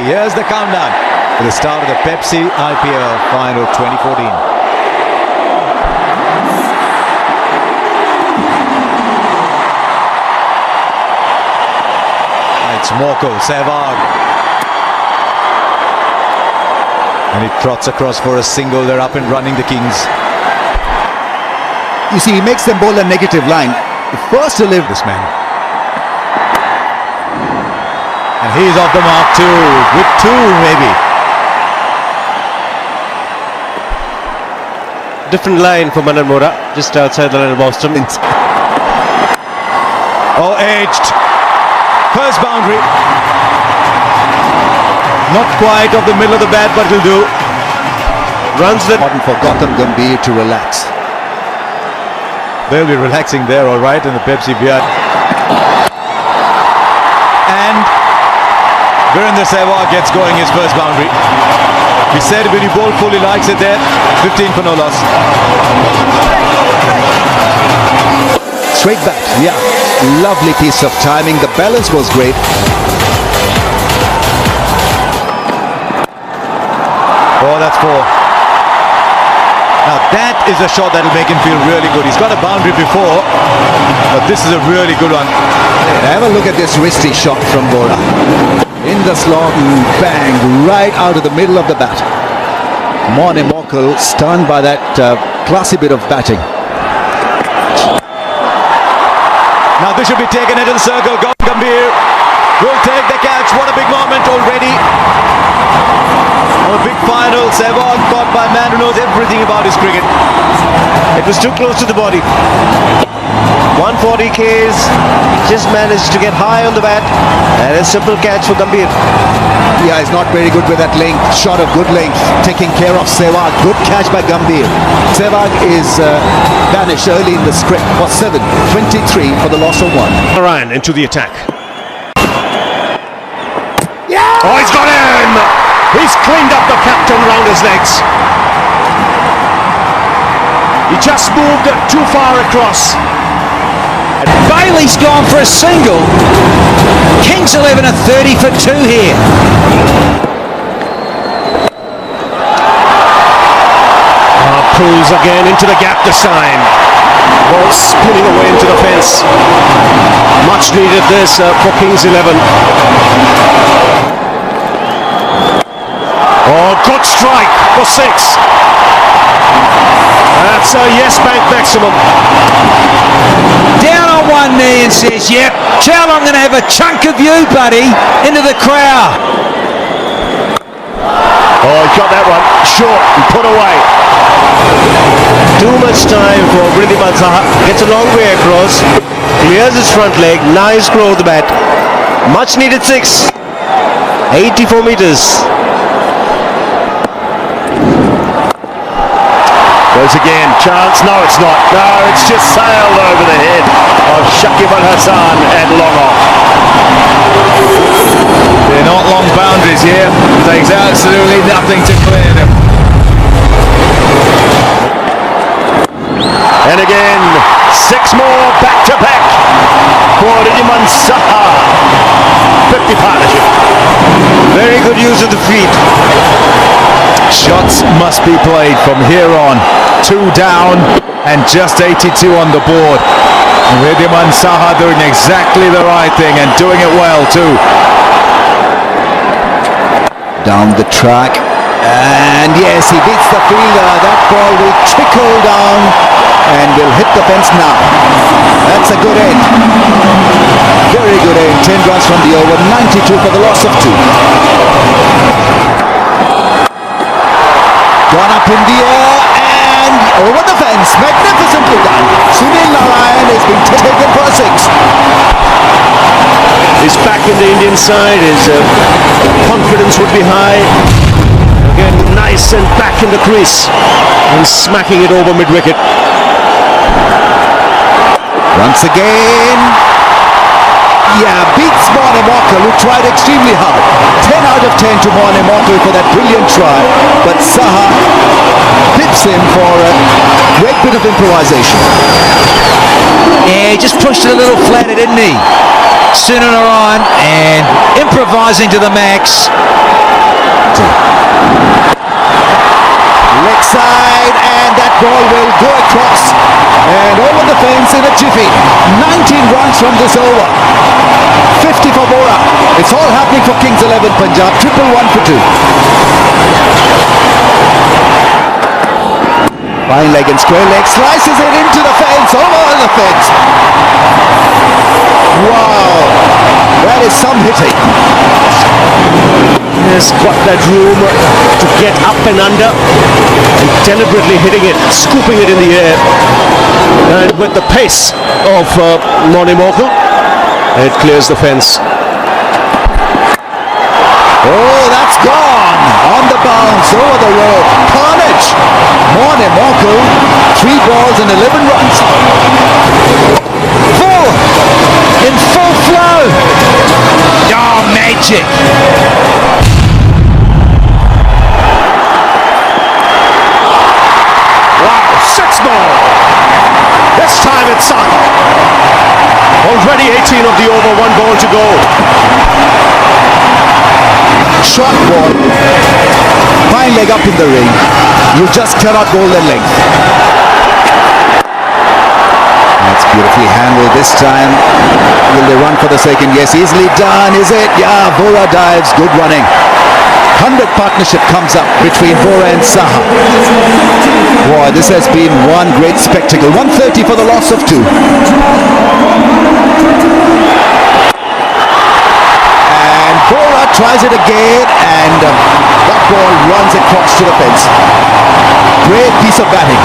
Here's the countdown for the start of the Pepsi IPL Final 2014. It's Morkel, Sehwag. And he trots across for a single. They're up and running, the Kings. You see, he makes them bowl a negative line. The first to live this man. And he's off the mark too, with two maybe. Different line for Manan Mora, just outside the line of Boston. Oh, edged. First boundary. Not quite off the middle of the bat, but will do. Runs that. Important for Gautam Gambhir to relax. They'll be relaxing there, all right, in the Pepsi Viat. And Virender Sehwag gets going his first boundary. He said when you bowl full, he likes it there. 15 for no loss. Straight back, yeah. Lovely piece of timing. The balance was great. Oh, that's four. Now that is a shot that'll make him feel really good. He's got a boundary before, but this is a really good one. Have a look at this wristy shot from Bora. In the slot, bang, right out of the middle of the bat. Morne Morkel stunned by that classy bit of batting. Now this should be taken into the circle. Gautam Gambhir will take the catch. What a big moment already. A big final. Sehwag caught by a man who knows everything about his cricket. It was too close to the body. 140 Ks, just managed to get high on the bat, and a simple catch for Gambhir. Yeah, he's not very good with that length. Shot of good length, taking care of Sehwag. Good catch by Gambhir. Sehwag is vanished early in the script for 7, 23 for the loss of 1. Ryan into the attack. Yeah! Oh, he's got him! He's cleaned up the captain round his legs. He just moved too far across. And Bailey's gone for a single. Kings 11 are 30 for 2 here. Pulls again into the gap this time. Ball spinning away into the fence. Much needed this for Kings 11. Oh, good strike for 6. That's a yes bank maximum. Down on one knee and says, yep, Chow, I'm going to have a chunk of you, buddy, into the crowd. Oh, he got that one short and put away. Too much time for Wriddhiman Saha. Gets a long way across. Clears his front leg. Nice blow of the bat. Much needed 6. 84 meters. Goes again, chance, no it's not, no it's just sailed over the head of Shakib Al Hassan and long off. They're not long boundaries here, it takes absolutely nothing to clear them. And again, 6 more back to back for Wriddhiman Saha. 50 partnership. Very good use of the feet. Shots must be played from here on. 2 down and just 82 on the board. Wriddhiman Saha doing exactly the right thing and doing it well too. Down the track. And yes, he beats the fielder. That ball will trickle down and will hit the fence now. That's a good end. Very good end. 10 runs from the over. 92 for the loss of 2. Gone up in the air and over the fence. Magnificently done. Sunil Narayan has been taken for a 6. He's back in the Indian side. His confidence would be high. Again, nice and back in the crease and smacking it over mid-wicket. Once again. Yeah, beats Morne Morkel, who tried extremely hard. 10 out of 10 to Morne Morkel for that brilliant try. But Saha pips him for a great bit of improvisation. Yeah, he just pushed it a little flatter, didn't he? Sunil Narayan, and improvising to the max. side, and that ball will go across and over the fence in a jiffy. 19 runs from this over. 50 for Bora. It's all happening for Kings 11 Punjab. 1-1 for 2. Fine leg and square leg, slices it into the fence, over the fence. Wow, that is some hitting. There's got that room to get up and under, and deliberately hitting it, scooping it in the air. And with the pace of Monimoku, it clears the fence. Oh, that's gone. On the bounce, over the rope. Carnage. Monimoku, 3 balls and 11 runs. Full. In full flow. Oh, magic. Wow, 6 more. This time it's Saha. Already 18 of the over, 1 ball to go. Short ball. Fine leg up in the ring. You just cannot bowl the length. That's beautifully handled this time. Will they run for the second? Yes, easily done. Is it? Yeah, Bora dives. Good running. 100 partnership comes up between Bora and Saha. Boy, this has been one great spectacle. 130 for the loss of 2. Bora tries it again, and that ball runs across to the fence. Great piece of batting,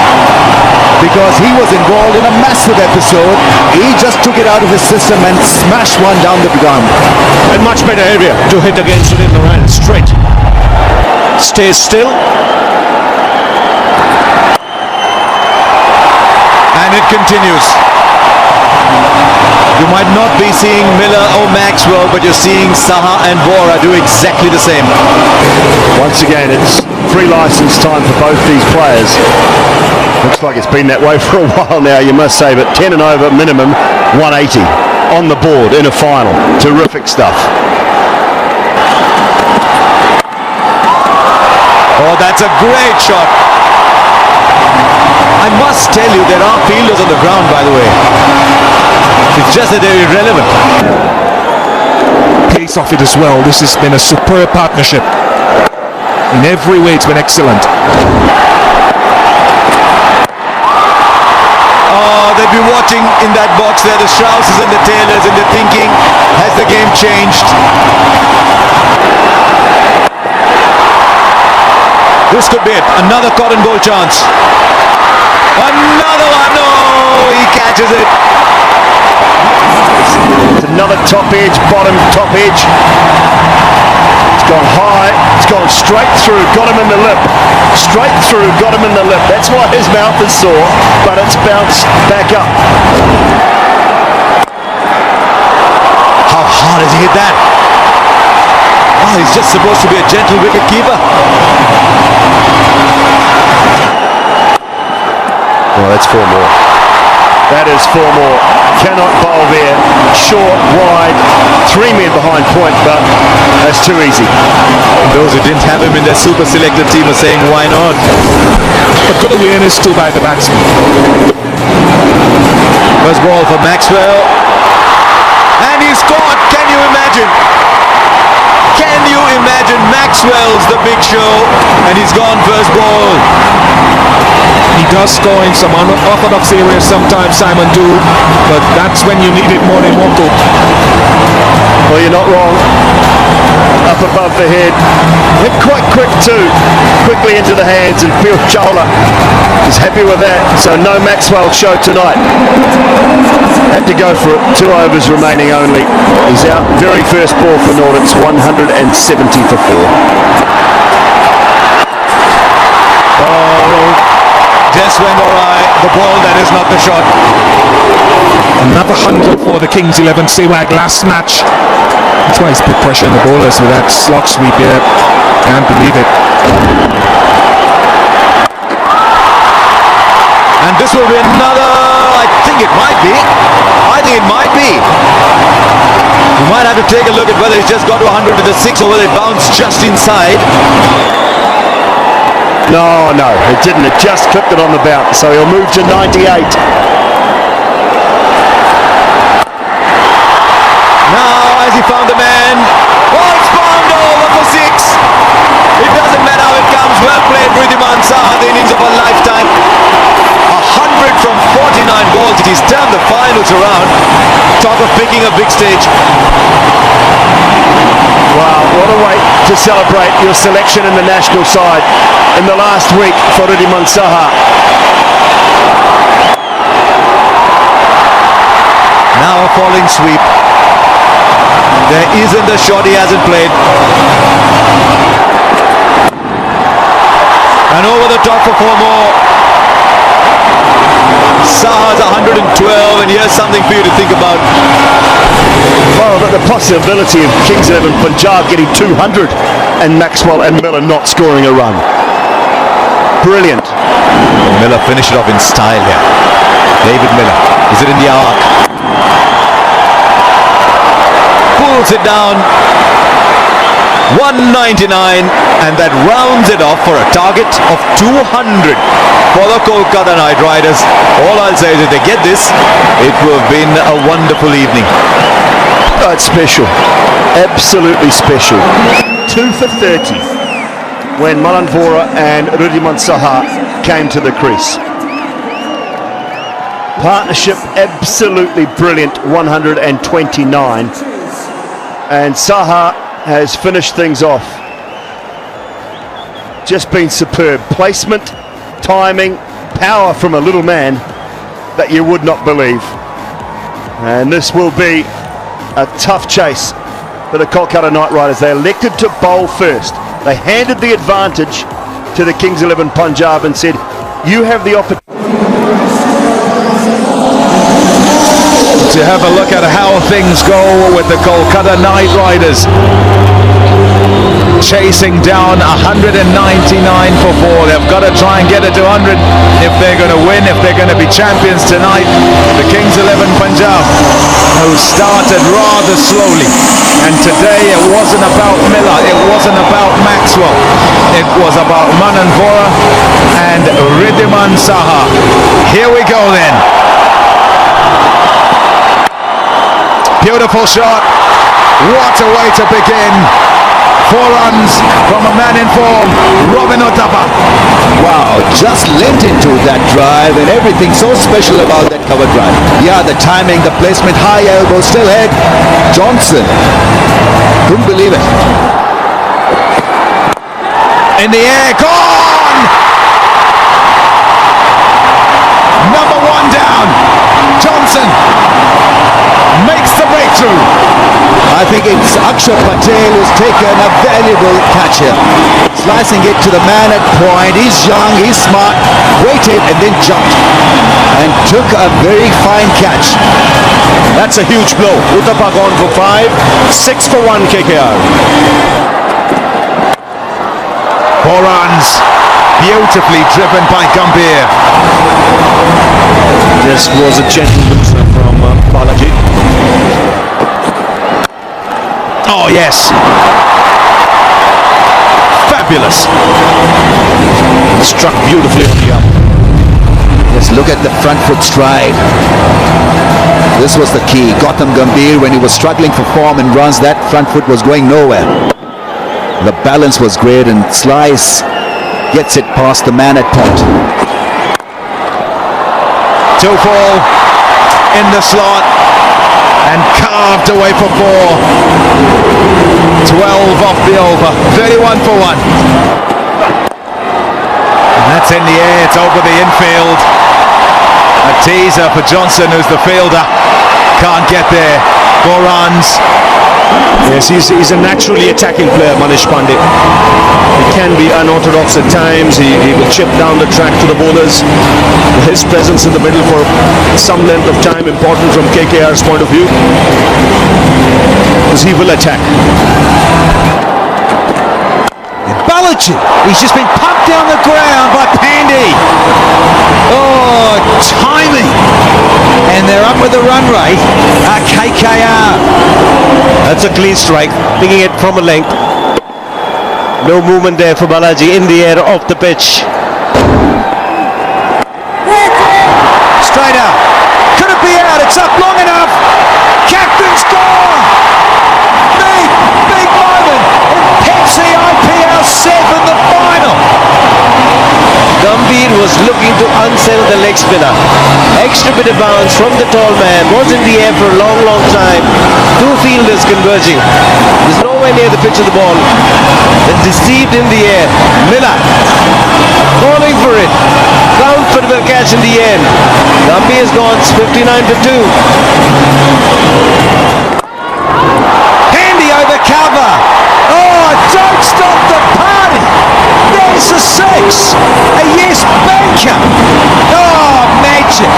because he was involved in a massive episode. He just took it out of his system and smashed one down the ground. And much better area to hit against it in the run. Straight. Stays still. And it continues. You might not be seeing Miller or Maxwell, but you're seeing Saha and Bora do exactly the same. Once again, it's free license time for both these players. Looks like it's been that way for a while now, you must say, but 10 and over minimum, 180 on the board in a final. Terrific stuff. Oh, that's a great shot. I must tell you, there are fielders on the ground, by the way. It's just that they're irrelevant. Pace off it as well. This has been a superb partnership. In every way, it's been excellent. Oh, they'd be watching in that box there, the Strausses and the Taylors, and they're thinking, has the game changed? This could be it. Another cotton ball chance. Another one. No, he catches it. It's another top edge, bottom top edge. It's gone high, it's gone straight through, got him in the lip. Straight through, got him in the lip. That's why his mouth is sore, but it's bounced back up. How hard has he hit that? Oh, he's just supposed to be a gentle wicket keeper. Well, that's 4 more. That is 4 more. Cannot bowl there. Short, wide, 3 men behind point, but that's too easy. Those who didn't have him in their super selected team are saying, why not? But good awareness too by the batsman. First ball for Maxwell. And he's scored. Can you imagine? Can you imagine? Maxwell's the big show, and he's gone first ball. He does score in some unorthodox areas sometimes, Simon, do, but that's when you need it more than Monimoku. Well, you're not wrong. Up above the head. Hit quite quick too. Quickly into the hands, and Phil Chawla is happy with that. So no Maxwell show tonight. Had to go for it. 2 overs remaining only. He's out. Very first ball for Nordics. 170 for 4. Just went awry. The ball, that is not the shot. Another 100 for the Kings 11 Sewag last match. That's why he's put pressure on the bowlers with that slot sweep here. Can't believe it. And this will be another, I think it might be. You might have to take a look at whether he's just got to 100 with the 6 or whether it bounced just inside. No, it didn't. It just clipped it on the bounce. So he'll move to 98. Now, as he found the man, it's found over for 6. It doesn't matter how it comes. Well played, Ridhiman Saha, the innings of a lifetime. 100 from 49 balls. He's turned the finals around. Talk of picking a big stage. Wow, what a way to celebrate your selection in the national side in the last week for Ridhiman Saha. Now a falling sweep. There isn't a shot he hasn't played. And over the top for 4 more. Saha's 112, and here's something for you to think about. Well, the possibility of Kings 11 Punjab getting 200 and Maxwell and Miller not scoring a run. Brilliant. Miller finished it off in style here. David Miller. Is it in the arc? Pulls it down. 199, and that rounds it off for a target of 200 for the Kolkata Knight Riders. All I'll say is if they get this, it will have been a wonderful evening. Oh, it's special. Absolutely special. 2 for 30 when Malan Vora and Ridhiman Saha came to the crease. Partnership absolutely brilliant, 129. And Saha has finished things off. Just been superb. Placement, timing, power from a little man that you would not believe. And this will be a tough chase for the Kolkata Knight Riders. They elected to bowl first. They handed the advantage to the Kings 11 Punjab and said, you have the opportunity to have a look at how things go with the Kolkata Knight Riders. Chasing down 199 for 4. They've got to try and get it to 100 if they're going to win, if they're going to be champions tonight. The Kings 11 Punjab, who started rather slowly, and today it wasn't about Miller, it wasn't about Maxwell, it was about Manan Vora and Ridhiman Saha. Here we go then. Beautiful shot. What a way to begin. 4 runs from a man in form, Robin Uthappa. Wow, just leant into that drive, and everything so special about that cover drive. Yeah, the timing, the placement, high elbow, still head. Johnson, couldn't believe it. In the air, gone! Number 1 down. Johnson makes the breakthrough. I think it's Akshar Patel who's taken a valuable catch here. Slicing it to the man at point. He's young, he's smart, waited and then jumped and took a very fine catch. That's a huge blow. Uthappa gone for 5, 6 for 1 KKR. 4 runs, beautifully driven by Gambhir. This was a gentleman's from Balaji. Oh yes, fabulous. Struck beautifully on the up. Just look at the front foot stride. This was the key. Gautam Gambhir, when he was struggling for form and runs, that front foot was going nowhere. The balance was great, and Slice gets it past the man at point. 2 fall in the slot and carved away for 4. 12 off the over, 31 for 1. And that's in the air, it's over the infield. A teaser for Johnson, who's the fielder. Can't get there. 4 runs. Yes, he's a naturally attacking player, Manish Pandey. He can be unorthodox at times. He will chip down the track to the bowlers. His presence in the middle for some length of time important from KKR's point of view, because he will attack. Balaji, he's just been pumped down the ground by Pandey. Oh, timing. And they're up with the run rate. KKR. That's a clean strike, picking it from a length. No movement there for Balaji in the air off the pitch. Straight out. Could it be out? It's up long enough. Captain's gone. Big moment in Pepsi IPL 7, the final. Gambhir was looking to unsettle the leg spinner. Extra bit of bounce from the tall man. Was in the air for a long time. Two fielders converging. He's nowhere near the pitch of the ball. They're deceived in the air. Miller falling for it. Comfortable catch in the end. Gambhir's gone 59 for 2. Handy over cover. Oh, don't stop the party. There's a 6. A yes banker. Oh, magic.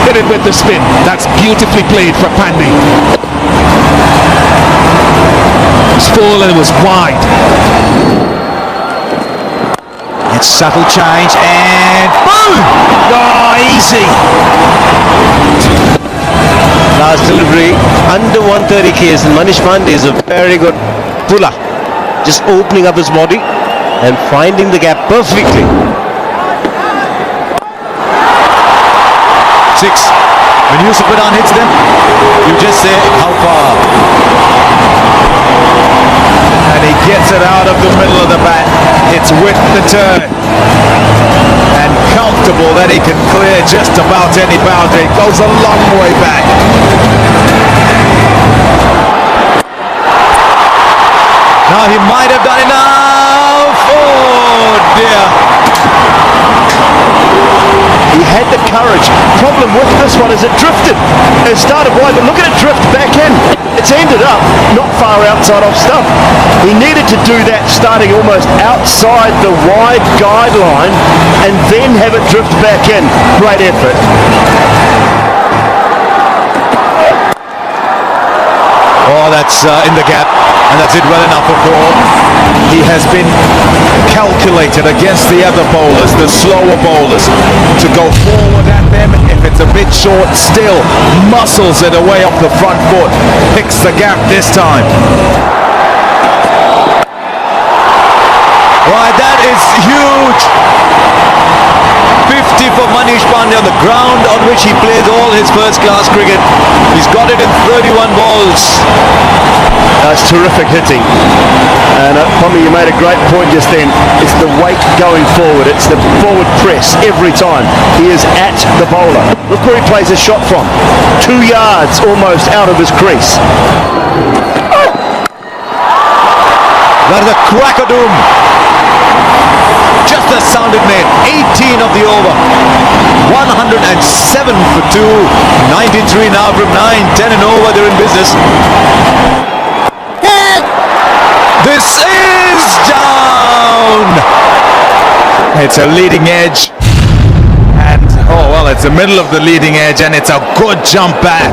Hit it with the spin. That's beautifully played for Pandey. It's full and it was wide. It's subtle change and boom! Oh, easy. Last delivery under 130 k's, and Manish Pandey is a very good puller. Just opening up his body and finding the gap perfectly. 6. When Yusuf Pathan hits them, you just say, how far? And he gets it out of the middle of the bat. It's with the turn. And comfortable that he can clear just about any boundary. Goes a long way back. Now he might have done enough. Oh dear. He had the courage. Problem with this one is it drifted. It started wide, but look at it drift back in. It's ended up not far outside off stump. He needed to do that starting almost outside the wide guideline and then have it drift back in. Great effort. Oh, that's in the gap, and that's it well enough for 4. He has been calculated against the other bowlers, the slower bowlers, to go forward at them. If it's a bit short, still muscles it away off the front foot. Picks the gap this time. Right, that is huge. 50 for Manish Pandey on the ground on which he plays all his first-class cricket. He's got it in 31 balls. That's terrific hitting. And Pommy, you made a great point just then. It's the weight going forward. It's the forward press every time. He is at the bowler. Look where he plays his shot from. 2 yards almost out of his crease. That is a crack-a-doom. Just the sound it made. 18 of the over. 107 for 2. 93 now from 9. 10 and over, they're in business. This is down. It's a leading edge. And, oh well, it's the middle of the leading edge and it's a good jump back.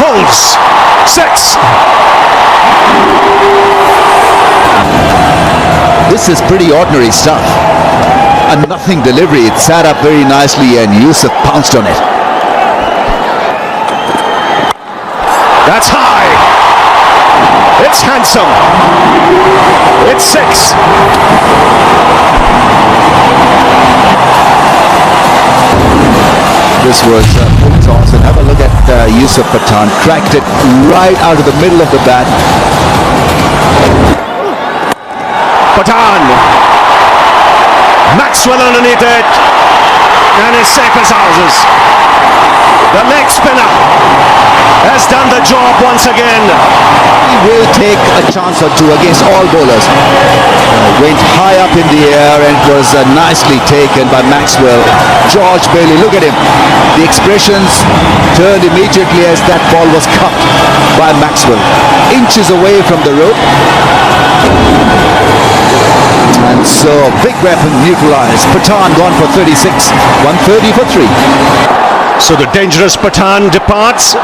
Pulls. 6. This is pretty ordinary stuff. A nothing delivery. It sat up very nicely and Yusuf pounced on it. That's high. It's handsome. It's 6. This was a full toss, and have a look at Yusuf Pathan. Cracked it right out of the middle of the bat. Pathan. Maxwell underneath it. And as safe as houses. The leg spinner has done the job once again. He will take a chance or two against all bowlers. Went high up in the air and was nicely taken by Maxwell. George Bailey, look at him. The expressions turned immediately as that ball was cupped by Maxwell. Inches away from the rope. And so, big weapon neutralized. Pathan gone for 36. 130 for 3. So the dangerous Pathan departs.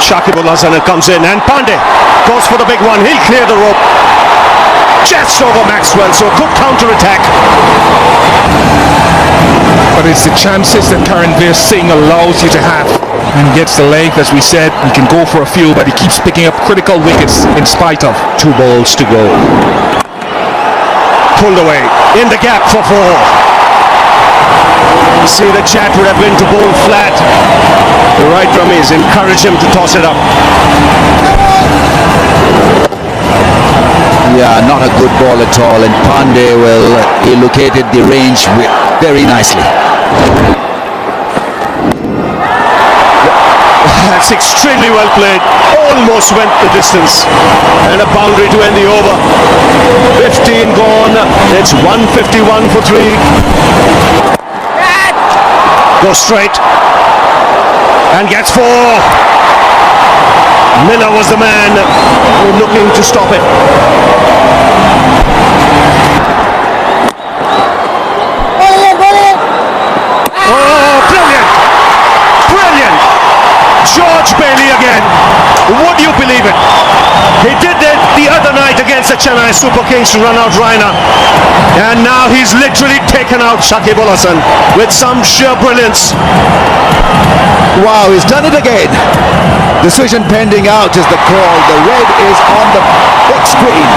Shakib-ul-Hasan comes in and Pandey goes for the big one. He'll clear the rope. just over Maxwell, so a good counter-attack. But it's the chances that Karen Veer Singh allows you to have. And he gets the length, as we said, he can go for a few, but he keeps picking up critical wickets in spite of. 2 balls to go. Pulled away, in the gap for 4. See, the chat would have been to bowl flat. The right drummies encourage him to toss it up. Yeah, not a good ball at all, and Pandey will allocated the range very nicely. That's extremely well played. Almost went the distance. And a boundary to end the over. 15 gone. It's 151 for 3. Goes straight. And gets 4. Miller was the man looking to stop it. Oh, brilliant! Brilliant! George Bailey again. Would you believe it? He did that the other night against the Chennai Super Kings to run out Raina. And now he's literally taken out Shakib Al Hasan with some sheer brilliance. Wow, he's done it again. Decision pending out is the call. The red is on the big screen.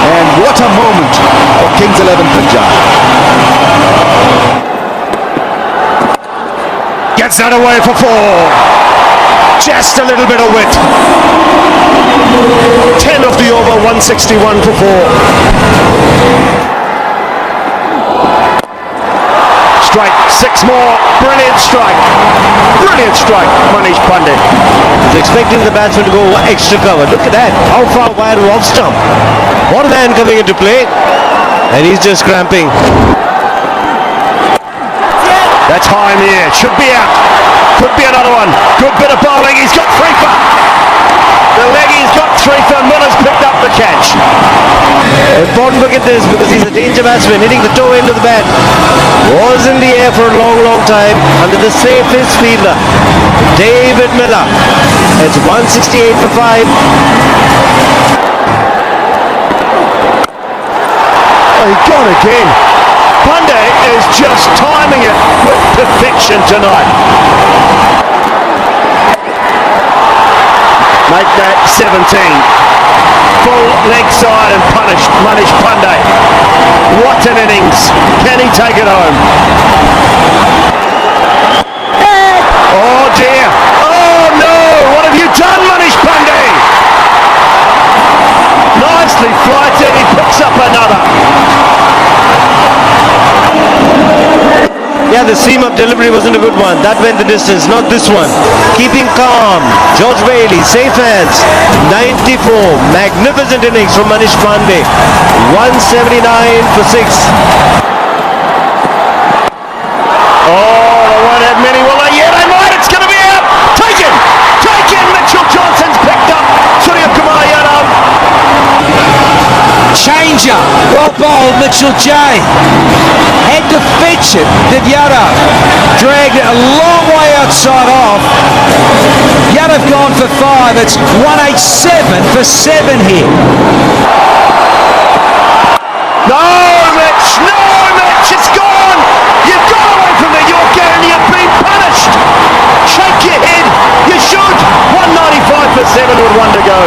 And what a moment for Kings 11 Punjab. Gets that away for 4. Just a little bit of wit. 10 of the over, 161 for 4. Strike, 6 more. Brilliant strike. Brilliant strike, Manish Pandey. He's expecting the batsman to go extra cover. Look at that. How far wide of off stump. What a man coming into play. And he's just cramping. That's high in the air. Should be out. Could be another one. Good bit of bowling. He's got 3 for. The leggy's got 3 for. Miller's picked up the catch. Important look at this because he's a danger batsman hitting the toe end of the bat. Was in the air for a long, long time under the safest fielder, David Miller. It's 168 for 5. Oh, he got again. Pandey is just timing it with perfection tonight. Make that 17. Full leg side and punished Manish Pandey. What an innings. Can he take it home? Oh dear. Oh no. What have you done, Manish Pandey? Nicely flighted. He picks up another. Yeah, the seam-up delivery wasn't a good one. That went the distance, not this one. Keeping calm. George Bailey, safe hands. 94. Magnificent innings from Manish Pandey. 179 for 6. Oh, they won't have many, will they? Yeah, they might. It's going to be out. Take him. Take him. Mitchell Johnson's picked up. Surya Kumar Yadav. Changer. Well bowled, Mitchell J. Had to fetch it, did Yadav. Dragged it a long way outside off. Yadav gone for 5. It's 187 for 7 here. No, Mitch! No, Mitch! It's gone! You've got away from it, you're going, you've been punished! Shake your head! You should! 195 for 7 with 1 to go.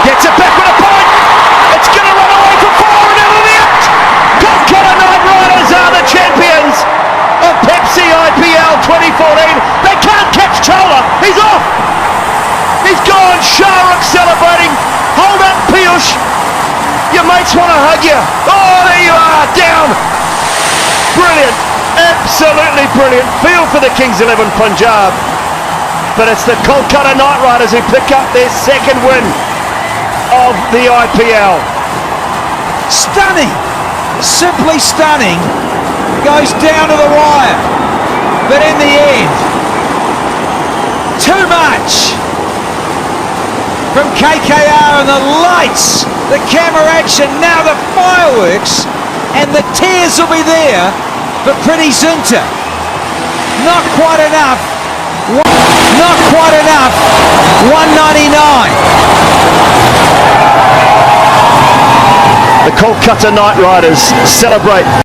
Gets it back with a point! It's going to run away for 4 and it'll be it! Kolkata Knight Riders are the champions of Pepsi IPL 2014. They can't catch Chola! He's off! He's gone! Shahrukh celebrating! Hold up, Piyush! Your mates want to hug you! Oh, there you are! Down! Brilliant! Absolutely brilliant! Feel for the Kings 11 Punjab. But it's the Kolkata Knight Riders who pick up their 2nd win of the IPL. Stunning. Simply stunning. Goes down to the wire. But in the end, too much from KKR, and the lights, the camera action, now the fireworks, and the tears will be there for Pretty Zinta. Not quite enough. Not quite enough. 199. The Kolkata Knight Riders celebrate